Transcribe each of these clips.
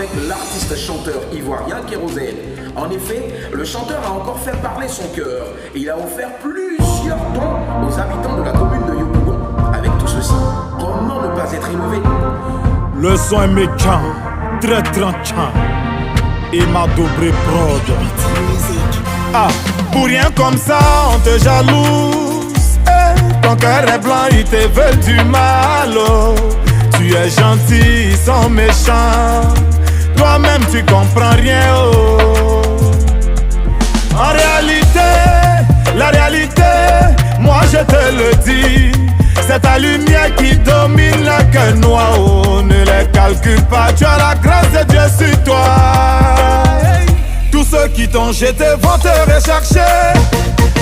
avec l'artiste chanteur ivoirien Kérosène. En effet, le chanteur a encore fait parler son cœur et il a offert plusieurs dons aux habitants de la commune de Yopougon. Avec tout ceci, comment ne pas être élevé? Le son est méchant, très tranchant. Et ma double prod. Ah, pour rien comme ça, on te jalouse. Ton cœur est blanc, ils te veulent du mal. Oh. Tu es gentil, ils sont méchants. Toi-même, tu comprends rien. Oh. En réalité, la réalité, moi je te le dis. C'est ta lumière qui domine le cœur noir. Oh, ne les calcule pas, tu as la grâce de Dieu sur toi. Tous ceux qui t'ont jeté vont te rechercher.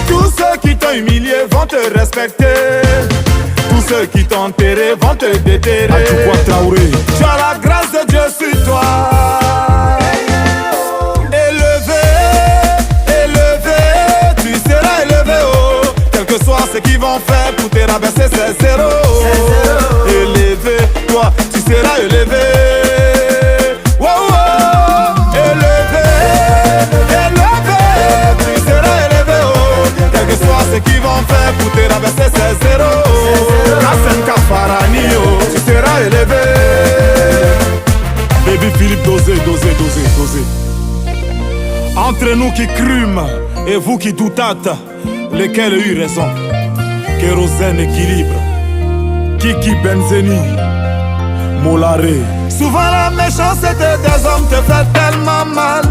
Tous ceux qui t'ont humilié vont te respecter. Tous ceux qui t'ont enterré vont te déterrer. Tu as la grâce de Dieu sur toi. Élevé, élevé, tu seras élevé. Oh. Quel que soit ce qu'ils vont faire pour te rabaisser, c'est zéro. Élevé, toi, tu seras élevé. Ce qu'ils vont faire pour te rabaisser, c'est zéro. Kassem Kafaranio, tu seras élevé. Baby Philippe, dosez. Entre nous qui crûmes et vous qui doutâtes, lesquels eu raison? Kérosène équilibre, Kiki Benzeni, Molaré. Souvent la méchanceté des hommes te fait tellement mal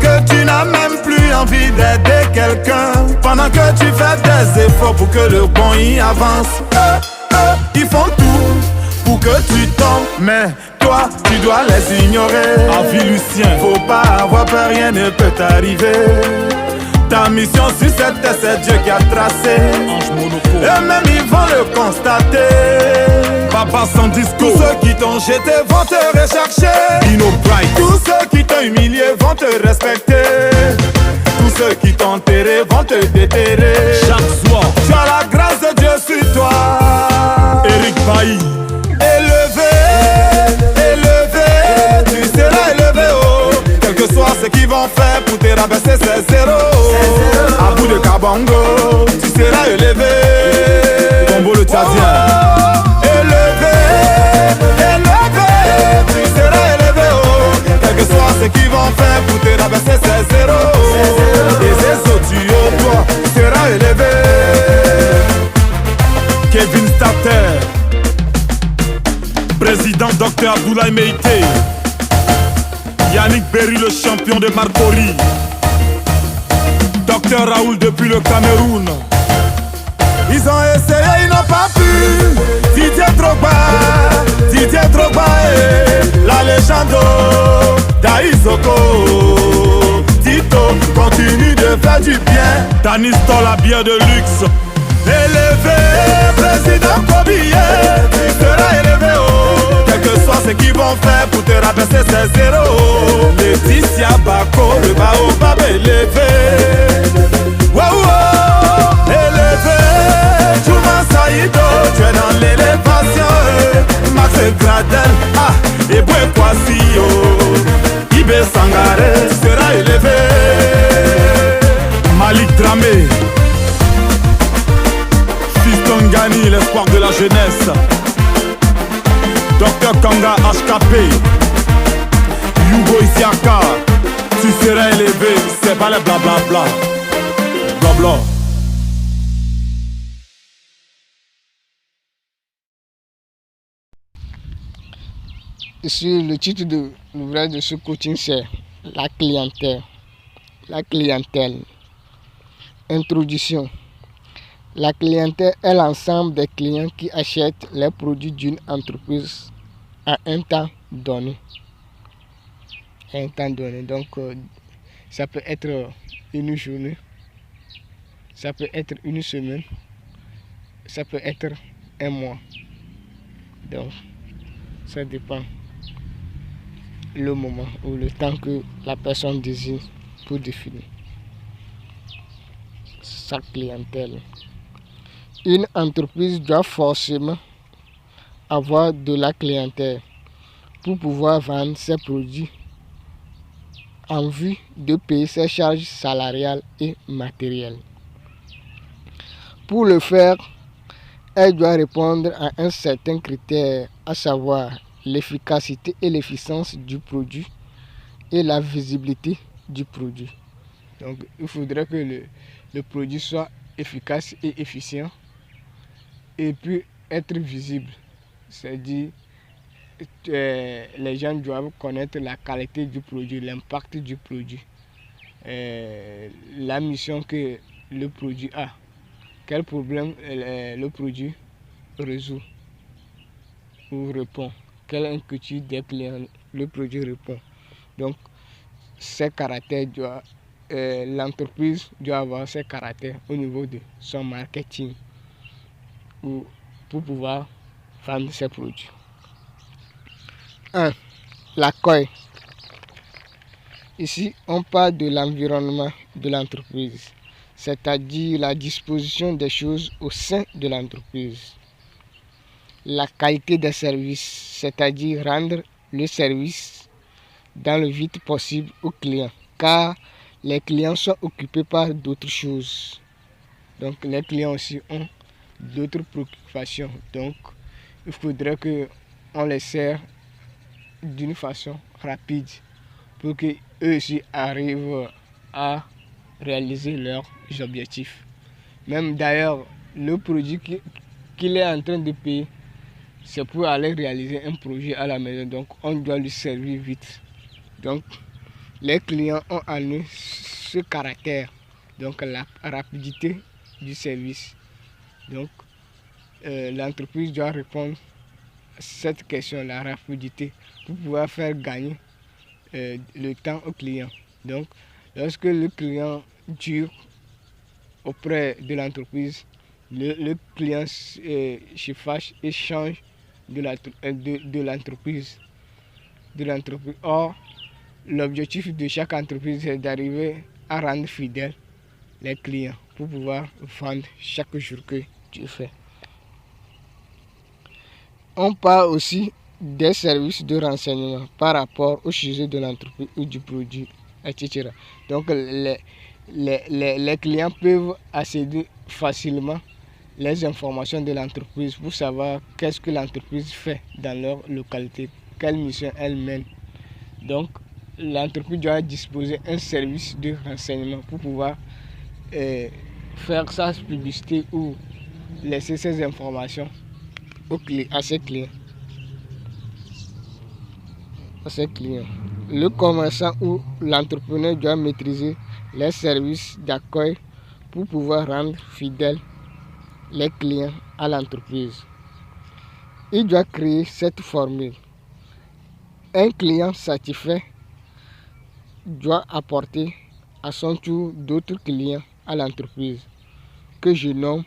que tu n'as même plus envie d'aider quelqu'un. Pendant que tu fais des efforts pour que le bon y avance, ils font tout pour que tu tombes. Mais toi, tu dois les ignorer. Avis Lucien, faut pas avoir peur, rien ne peut t'arriver. Ta mission sur cette terre, c'est Dieu qui a tracé. Et même ils vont le constater. Papa sans disco. Tous ceux qui t'ont jeté vont te rechercher. Tous ceux qui t'ont humilié vont te respecter. Tous ceux qui t'ont enterré vont te déterrer. Chaque soir, tu as la grâce de Dieu sur toi. Eric Bailly. Élevé, élevé, tu seras élevé. Oh. Quel que soit ce qu'ils vont faire pour te rabaisser, c'est zéro. À bout de Kabongo, tu seras élevé. Combo le Tchadien. Élevé, élevé, tu seras élevé. Oh. Quel que soit ce qu'ils vont faire pour te rabaisser, c'est zéro. Les autres, toi, tu seras élevé. Kevin Starter, président Dr Abdoulaye Meïté, Yannick Berry, le champion de Marcory, Dr Raoul depuis le Cameroun. Ils ont essayé, ils n'ont pas pu. Didier Drogba et la légende d'Aïsoko. Tito continue de faire du bien. Tanis dans la bière de luxe. Élevé, président Kobié, tu seras élevé. Oh. Quel que soit ce qu'ils vont faire pour te rabaisser, c'est zéro. Laetitia Bako, le baobab élevé. Wow, élevé. Juma Saïdo, tu es dans l'élévation. Max Gradel, et Boué Kwasio. Ibé Sangaré, tu seras élevé. Malik Dramé, Fiston Gani, l'espoir de la jeunesse. Dr Kanga HKP, Yugo Isiaka, tu seras élevé. C'est pas les blablabla. Blabla. Ici, le titre de l'ouvrage de ce coaching, c'est la clientèle. La clientèle. Introduction. La clientèle est l'ensemble des clients qui achètent les produits d'une entreprise à un temps donné. Donc, ça peut être une journée, ça peut être une semaine, ça peut être un mois. Donc, ça dépend le moment ou le temps que la personne désire pour définir sa clientèle. Une entreprise doit forcément avoir de la clientèle pour pouvoir vendre ses produits en vue de payer ses charges salariales et matérielles. Pour le faire, elle doit répondre à un certain critère, à savoir l'efficacité et l'efficience du produit et la visibilité du produit. Donc, il faudrait que le produit soit efficace et efficient et puis être visible. C'est-à-dire, les gens doivent connaître la qualité du produit, l'impact du produit, la mission que le produit a, quel problème le produit résout ou répond, quelle inquiétude des clients le produit répond. Donc, ces caractères l'entreprise doit avoir ces caractères au niveau de son marketing pour pouvoir vendre ses produits. 1. L'accueil. Ici, on parle de l'environnement de l'entreprise, c'est-à-dire la disposition des choses au sein de l'entreprise. La qualité des services, c'est-à-dire rendre le service dans le vite possible aux clients, car les clients sont occupés par d'autres choses. Donc, les clients aussi ont d'autres préoccupations. Donc, il faudrait qu'on les sert d'une façon rapide pour qu'eux aussi arrivent à réaliser leurs objectifs. Même d'ailleurs, le produit qu'il est en train de payer, c'est pour aller réaliser un projet à la maison. Donc, on doit lui servir vite. Donc, les clients ont en eux ce caractère, donc la rapidité du service. Donc, l'entreprise doit répondre à cette question, la rapidité, pour pouvoir faire gagner le temps au client. Donc, lorsque le client dure auprès de l'entreprise, le client se fâche et change de l'entreprise. Or, l'objectif de chaque entreprise est d'arriver à rendre fidèles les clients pour pouvoir vendre chaque jour que tu fais. On parle aussi des services de renseignement par rapport au sujet de l'entreprise ou du produit, etc. Donc, les clients peuvent accéder facilement les informations de l'entreprise pour savoir qu'est-ce que l'entreprise fait dans leur localité, quelle mission elle mène. Donc, l'entreprise doit disposer d'un service de renseignement pour pouvoir faire sa publicité ou laisser ses informations à ses clients. Le commerçant ou l'entrepreneur doit maîtriser les services d'accueil pour pouvoir rendre fidèles les clients à l'entreprise. Il doit créer cette formule. Un client satisfait doit apporter à son tour d'autres clients à l'entreprise que je nomme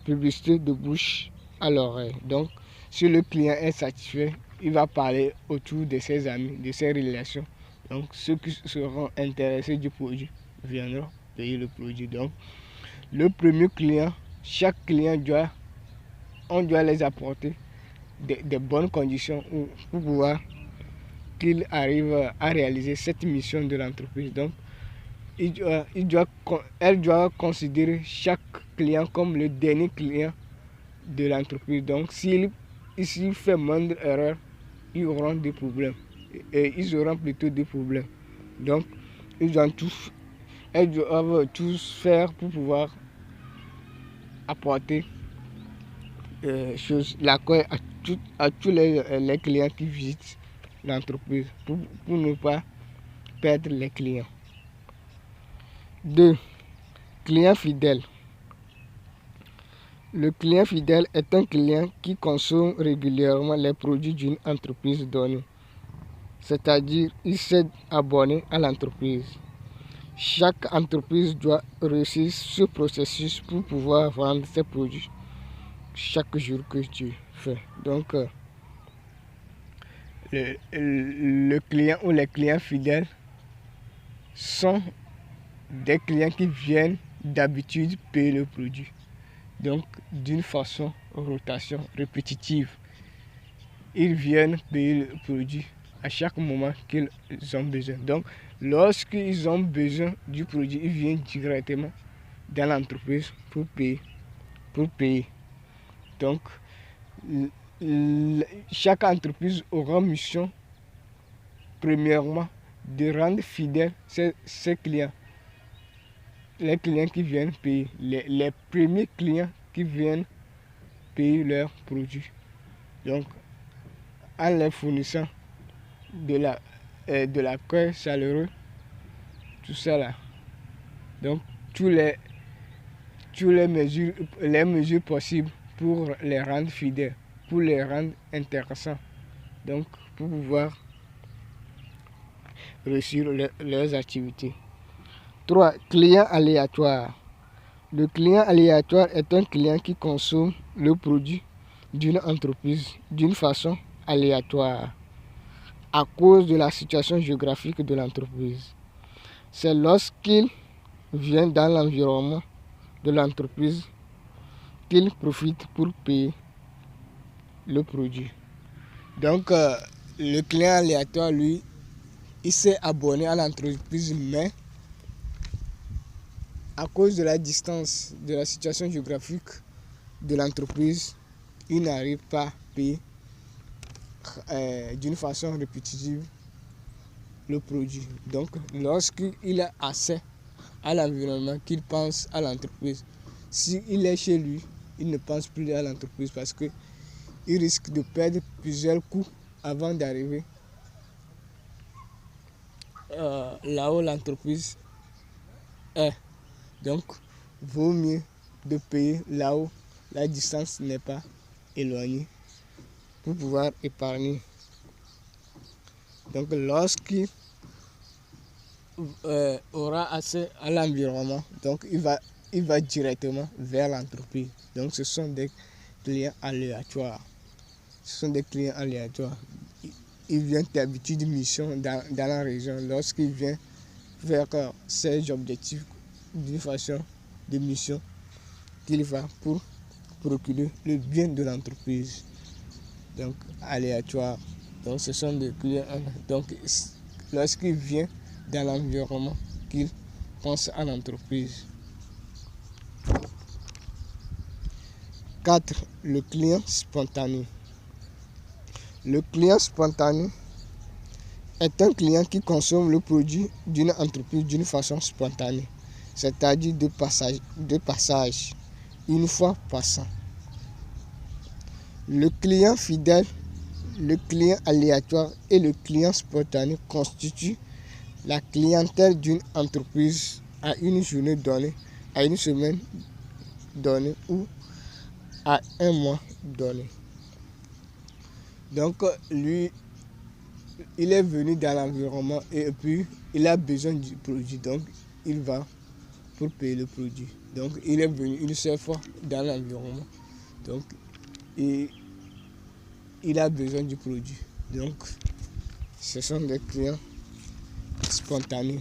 publicité de bouche à l'oreille. Donc, si le client est satisfait, il va parler autour de ses amis, de ses relations. Donc, ceux qui seront intéressés du produit viendront payer le produit. Donc, le premier client, chaque client on doit les apporter des bonnes conditions pour pouvoir qu'il arrive à réaliser cette mission de l'entreprise. Donc, elle doit considérer chaque client comme le dernier client de l'entreprise. Donc, s'il fait moindre erreur, ils auront des problèmes. Ils auront plutôt des problèmes. Donc, elles doivent tous faire pour pouvoir apporter l'accueil à tous les clients qui visitent l'entreprise pour ne pas perdre les clients. 2. Client fidèle. Le client fidèle est un client qui consomme régulièrement les produits d'une entreprise donnée, c'est-à-dire il s'est abonné à l'entreprise. Chaque entreprise doit réussir ce processus pour pouvoir vendre ses produits chaque jour que tu fais. Donc, le client ou les clients fidèles sont des clients qui viennent d'habitude payer le produit. Donc, d'une façon rotation répétitive, ils viennent payer le produit à chaque moment qu'ils ont besoin. Donc, Lorsqu'ils ont besoin du produit, ils viennent directement dans l'entreprise pour payer. Donc, chaque entreprise aura mission, premièrement, de rendre fidèles ses clients. Les clients qui viennent payer, les premiers clients qui viennent payer leurs produits. Donc, en leur fournissant de l'accueil chaleureux, tout ça là. Donc, les mesures possibles pour les rendre fidèles, pour les rendre intéressants. Donc, pour pouvoir réussir leurs activités. 3. Client aléatoire. Le client aléatoire est un client qui consomme le produit d'une entreprise d'une façon aléatoire à cause de la situation géographique de l'entreprise. C'est lorsqu'il vient dans l'environnement de l'entreprise qu'il profite pour payer le produit. Donc, le client aléatoire, lui, il s'est abonné à l'entreprise, mais à cause de la distance, de la situation géographique de l'entreprise, il n'arrive pas à payer d'une façon répétitive le produit. Donc, lorsqu'il a accès à l'environnement, qu'il pense à l'entreprise, s'il est chez lui, il ne pense plus à l'entreprise parce qu'il risque de perdre plusieurs coups avant d'arriver là où l'entreprise est. Donc, vaut mieux de payer là où la distance n'est pas éloignée pour pouvoir épargner. Donc, lorsqu'il aura accès à l'environnement, donc il va directement vers l'entreprise. Donc, ce sont des clients aléatoires. Il vient d'habitude de mission dans la région. Lorsqu'il vient vers ses objectifs d'une façon de mission, qu'il va pour procurer le bien de l'entreprise. Donc, aléatoire. Donc, ce sont des clients. Donc, lorsqu'il vient dans l'environnement, qu'il pense à l'entreprise. 4. Le client spontané. Le client spontané est un client qui consomme le produit d'une entreprise d'une façon spontanée, c'est-à-dire de passage, une fois passant. Le client fidèle, le client aléatoire et le client spontané constituent la clientèle d'une entreprise à une journée donnée, à une semaine donnée ou à un mois donné. Donc, lui, il est venu dans l'environnement et puis il a besoin du produit. Donc, il va pour payer le produit. Donc, il est venu une seule fois dans l'environnement. Donc, il a besoin du produit. Donc, ce sont des clients spontanés.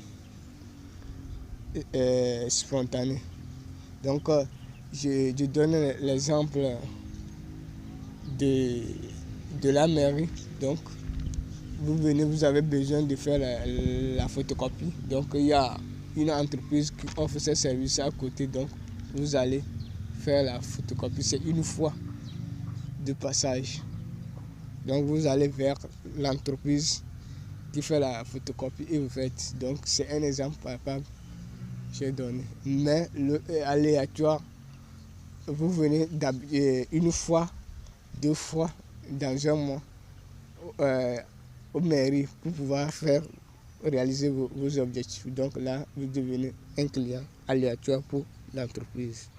Donc, je donne l'exemple de la mairie. Donc, vous avez besoin de faire la photocopie. Donc, il y a une entreprise qui offre ces services à côté. Donc, vous allez faire la photocopie. C'est une fois de passage. Donc, vous allez vers l'entreprise qui fait la photocopie et vous faites. Donc, c'est un exemple palpable que j'ai donné. Mais le aléatoire, vous venez une fois, 2 fois dans un mois aux mairies pour pouvoir réaliser vos objectifs. Donc là, vous devenez un client aléatoire pour l'entreprise.